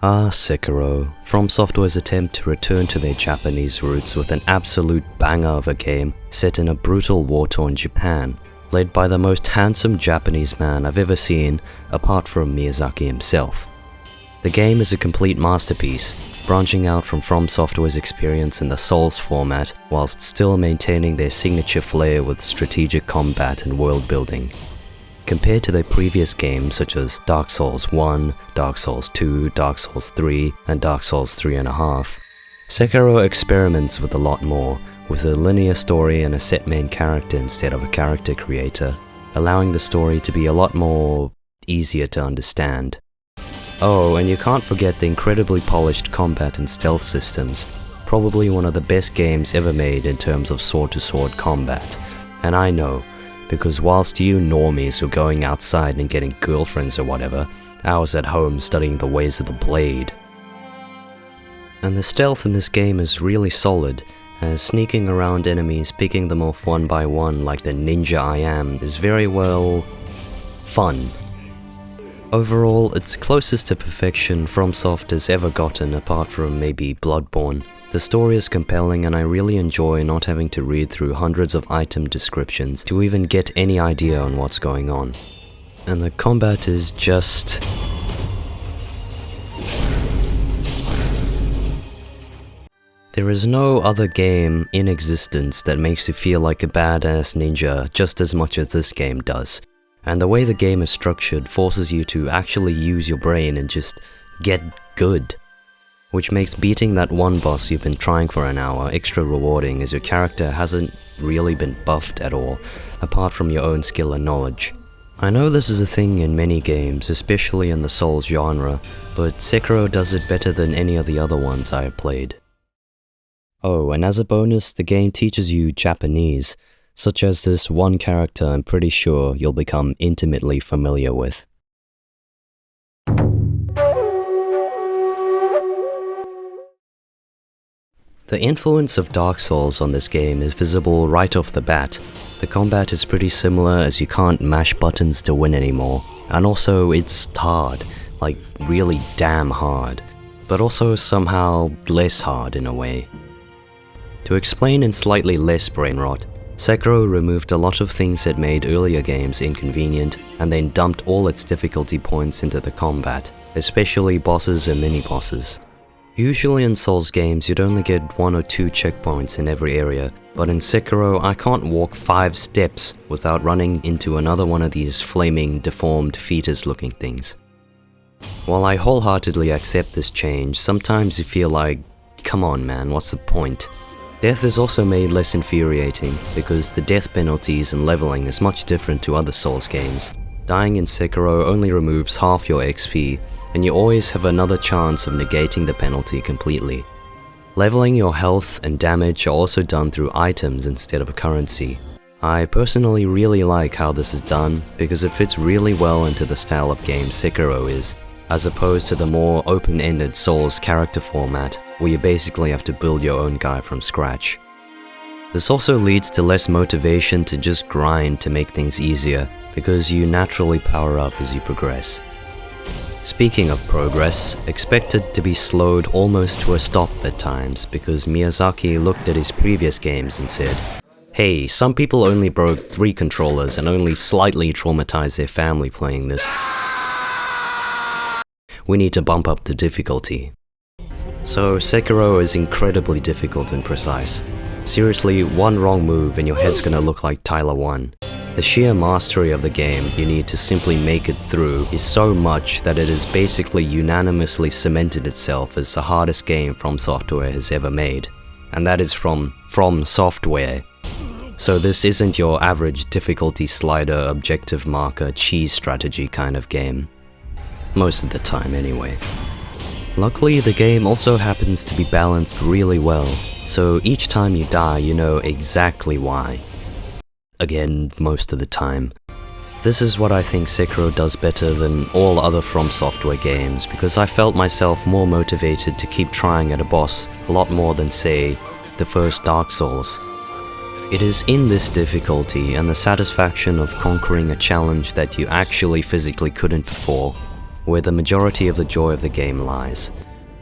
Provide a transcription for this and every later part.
Sekiro, From Software's attempt to return to their Japanese roots with an absolute banger of a game set in a brutal war-torn Japan, led by the most handsome Japanese man I've ever seen apart from Miyazaki himself. The game is a complete masterpiece, branching out from Software's experience in the Souls format whilst still maintaining their signature flair with strategic combat and world building. Compared to their previous games such as Dark Souls 1, Dark Souls 2, Dark Souls 3, and Dark Souls 3.5, Sekiro experiments with a lot more, with a linear story and a set main character instead of a character creator, allowing the story to be a lot more easier to understand. Oh, and you can't forget the incredibly polished combat and stealth systems, probably one of the best games ever made in terms of sword-to-sword combat. And I know, because whilst you normies were going outside and getting girlfriends or whatever, I was at home studying the ways of the blade. And the stealth in this game is really solid, as sneaking around enemies, picking them off one by one like the ninja I am is very well fun. Overall, it's closest to perfection FromSoft has ever gotten apart from maybe Bloodborne. The story is compelling and I really enjoy not having to read through hundreds of item descriptions to even get any idea on what's going on. And the combat is just... There is no other game in existence that makes you feel like a badass ninja just as much as this game does. And the way the game is structured forces you to actually use your brain and just get good. Which makes beating that one boss you've been trying for an hour extra rewarding as your character hasn't really been buffed at all, apart from your own skill and knowledge. I know this is a thing in many games, especially in the Souls genre, but Sekiro does it better than any of the other ones I have played. Oh, and as a bonus, the game teaches you Japanese, such as this one character I'm pretty sure you'll become intimately familiar with. The influence of Dark Souls on this game is visible right off the bat. The combat is pretty similar as you can't mash buttons to win anymore, and also it's hard, like really damn hard, but also somehow less hard in a way. To explain in slightly less brain rot, Sekiro removed a lot of things that made earlier games inconvenient and then dumped all its difficulty points into the combat, especially bosses and mini-bosses. Usually in Souls games you'd only get 1 or 2 checkpoints in every area, but in Sekiro I can't walk 5 steps without running into another one of these flaming, deformed fetus looking things. While I wholeheartedly accept this change, sometimes you feel like, come on man, what's the point? Death is also made less infuriating, because the death penalties and leveling is much different to other Souls games. Dying in Sekiro only removes half your XP, and you always have another chance of negating the penalty completely. Leveling your health and damage are also done through items instead of a currency. I personally really like how this is done, because it fits really well into the style of game Sekiro is, as opposed to the more open-ended Souls character format, where you basically have to build your own guy from scratch. This also leads to less motivation to just grind to make things easier, because you naturally power up as you progress. Speaking of progress, expect it to be slowed almost to a stop at times, because Miyazaki looked at his previous games and said, "Hey, some people only broke 3 controllers and only slightly traumatized their family playing this. We need to bump up the difficulty." So Sekiro is incredibly difficult and precise. Seriously, one wrong move and your head's gonna look like Tyler 1. The sheer mastery of the game you need to simply make it through is so much that it has basically unanimously cemented itself as the hardest game From Software has ever made. And that is from Software. So this isn't your average difficulty slider, objective marker, cheese strategy kind of game. Most of the time anyway. Luckily the game also happens to be balanced really well, so each time you die you know exactly why. Again, most of the time. This is what I think Sekiro does better than all other From Software games, because I felt myself more motivated to keep trying at a boss a lot more than, say, the first Dark Souls. It is in this difficulty and the satisfaction of conquering a challenge that you actually physically couldn't before where the majority of the joy of the game lies.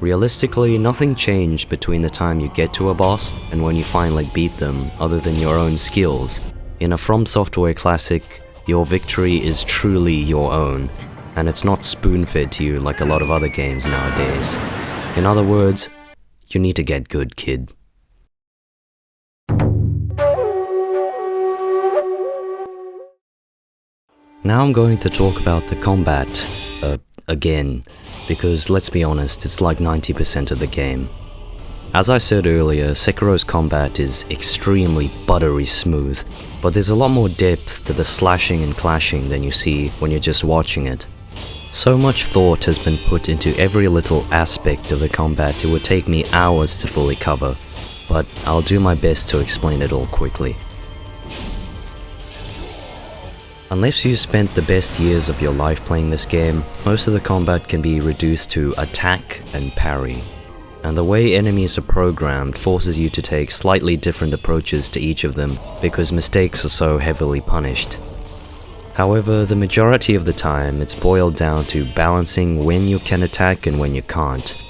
Realistically, nothing changed between the time you get to a boss and when you finally beat them, other than your own skills. In a From Software classic, your victory is truly your own, and it's not spoon-fed to you like a lot of other games nowadays. In other words, you need to get good, kid. Now I'm going to talk about the combat, again, because let's be honest, it's like 90% of the game. As I said earlier, Sekiro's combat is extremely buttery smooth, but there's a lot more depth to the slashing and clashing than you see when you're just watching it. So much thought has been put into every little aspect of the combat it would take me hours to fully cover, but I'll do my best to explain it all quickly. Unless you spent the best years of your life playing this game, most of the combat can be reduced to attack and parry. And the way enemies are programmed forces you to take slightly different approaches to each of them because mistakes are so heavily punished. However, the majority of the time it's boiled down to balancing when you can attack and when you can't.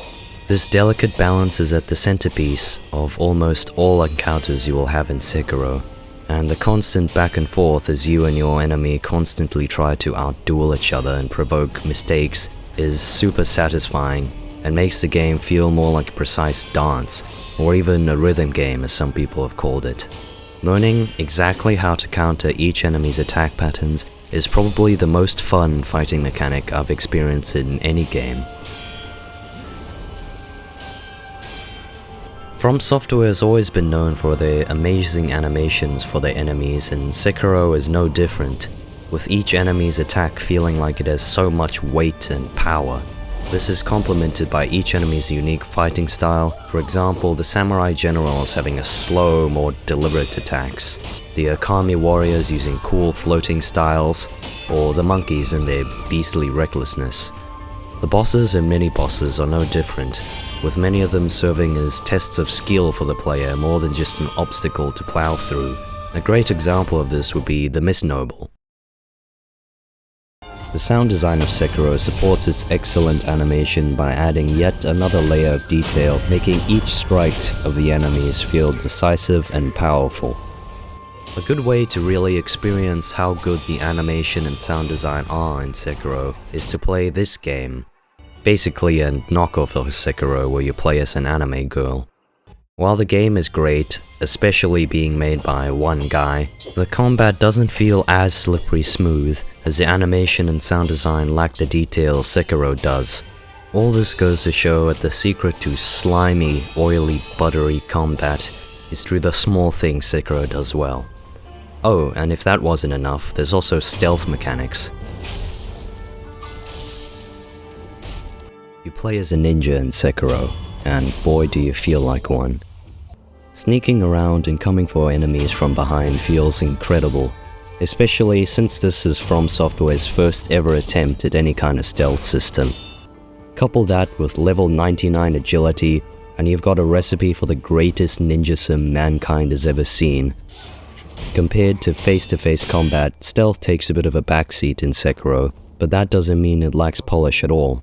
This delicate balance is at the centerpiece of almost all encounters you will have in Sekiro. And the constant back and forth as you and your enemy constantly try to outduel each other and provoke mistakes is super satisfying and makes the game feel more like a precise dance, or even a rhythm game as some people have called it. Learning exactly how to counter each enemy's attack patterns is probably the most fun fighting mechanic I've experienced in any game. From Software has always been known for their amazing animations for their enemies, and Sekiro is no different, with each enemy's attack feeling like it has so much weight and power. This is complemented by each enemy's unique fighting style, for example the samurai generals having a slow, more deliberate attacks, the Okami warriors using cool floating styles, or the monkeys and their beastly recklessness. The bosses and mini-bosses are no different, with many of them serving as tests of skill for the player more than just an obstacle to plow through. A great example of this would be the Miss Noble. The sound design of Sekiro supports its excellent animation by adding yet another layer of detail, making each strike of the enemies feel decisive and powerful. A good way to really experience how good the animation and sound design are in Sekiro is to play this game. Basically a knockoff of Sekiro where you play as an anime girl. While the game is great, especially being made by one guy, the combat doesn't feel as slippery smooth as the animation and sound design lack the detail Sekiro does. All this goes to show that the secret to slimy, oily, buttery combat is through the small things Sekiro does well. Oh, and if that wasn't enough, there's also stealth mechanics. You play as a ninja in Sekiro, and boy do you feel like one. Sneaking around and coming for enemies from behind feels incredible, especially since this is From Software's first ever attempt at any kind of stealth system. Couple that with level 99 agility, and you've got a recipe for the greatest ninja sim mankind has ever seen. Compared to face-to-face combat, stealth takes a bit of a backseat in Sekiro, but that doesn't mean it lacks polish at all.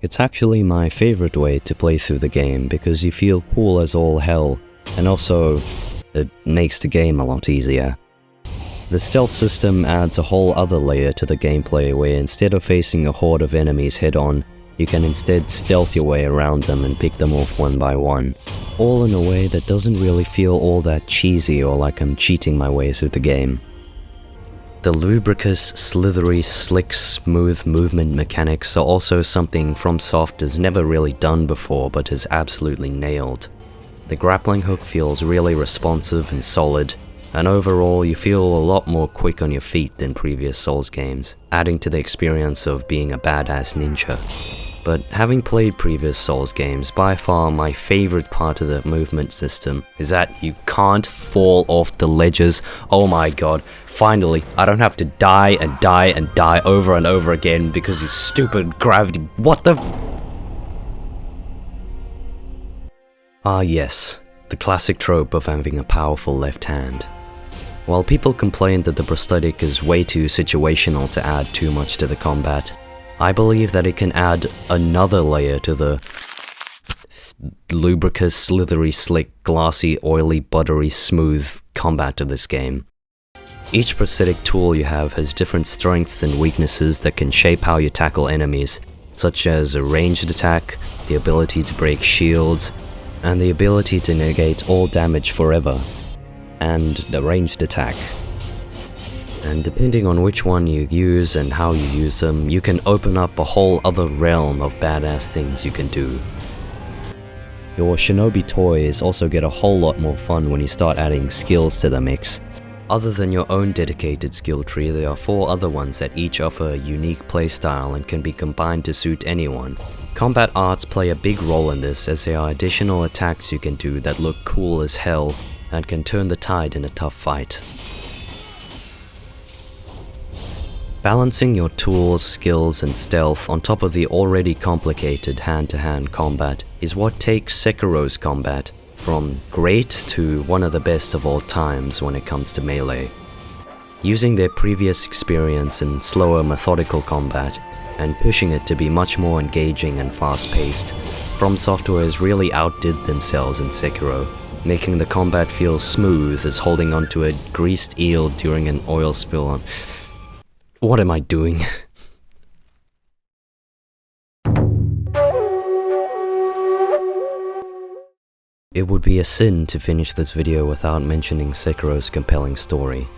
It's actually my favorite way to play through the game because you feel cool as all hell, and also, it makes the game a lot easier. The stealth system adds a whole other layer to the gameplay where instead of facing a horde of enemies head-on, you can instead stealth your way around them and pick them off one by one, all in a way that doesn't really feel all that cheesy or like I'm cheating my way through the game. The lubricous, slithery, slick, smooth movement mechanics are also something FromSoft has never really done before but has absolutely nailed. The grappling hook feels really responsive and solid, and overall you feel a lot more quick on your feet than previous Souls games, adding to the experience of being a badass ninja. But having played previous Souls games, by far my favorite part of the movement system is that you can't fall off the ledges. Oh my god, finally, I don't have to die and die and die over and over again because of stupid gravity. What the? Ah yes, the classic trope of having a powerful left hand. While people complain that the prosthetic is way too situational to add too much to the combat, I believe that it can add another layer to the lubricous, slithery, slick, glassy, oily, buttery, smooth combat of this game. Each prosthetic tool you have has different strengths and weaknesses that can shape how you tackle enemies, such as a ranged attack, the ability to break shields, and the ability to negate all damage forever, and the ranged attack. And depending on which one you use and how you use them, you can open up a whole other realm of badass things you can do. Your shinobi toys also get a whole lot more fun when you start adding skills to the mix. Other than your own dedicated skill tree, there are 4 other ones that each offer a unique playstyle and can be combined to suit anyone. Combat arts play a big role in this, as there are additional attacks you can do that look cool as hell and can turn the tide in a tough fight. Balancing your tools, skills, and stealth on top of the already complicated hand-to-hand combat is what takes Sekiro's combat from great to one of the best of all times when it comes to melee. Using their previous experience in slower, methodical combat and pushing it to be much more engaging and fast-paced, From Software has really outdid themselves in Sekiro, making the combat feel smooth as holding onto a greased eel during an oil spill on... What am I doing? It would be a sin to finish this video without mentioning Sekiro's compelling story.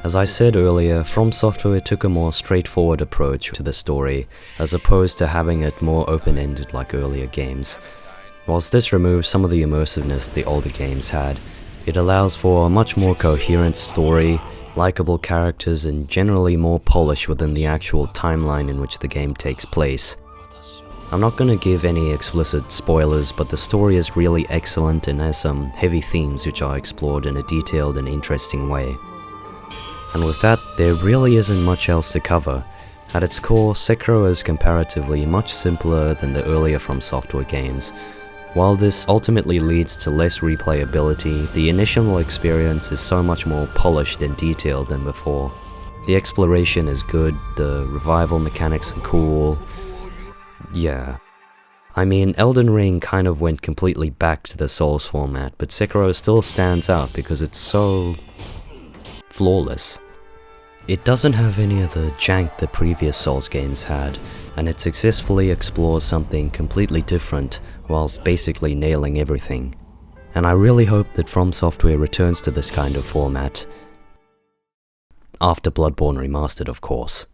As I said earlier, From Software took a more straightforward approach to the story, as opposed to having it more open-ended like earlier games. Whilst this removes some of the immersiveness the older games had, it allows for a much more coherent story, likable characters, and generally more polish within the actual timeline in which the game takes place. I'm not gonna give any explicit spoilers, but the story is really excellent and has some heavy themes which are explored in a detailed and interesting way. And with that, there really isn't much else to cover. At its core, Sekiro is comparatively much simpler than the earlier From Software games. While this ultimately leads to less replayability, the initial experience is so much more polished and detailed than before. The exploration is good, the revival mechanics are cool. Yeah. I mean, Elden Ring kind of went completely back to the Souls format, but Sekiro still stands out because it's so... flawless. It doesn't have any of the jank the previous Souls games had, and it successfully explores something completely different whilst basically nailing everything. And I really hope that From Software returns to this kind of format. After Bloodborne Remastered, of course.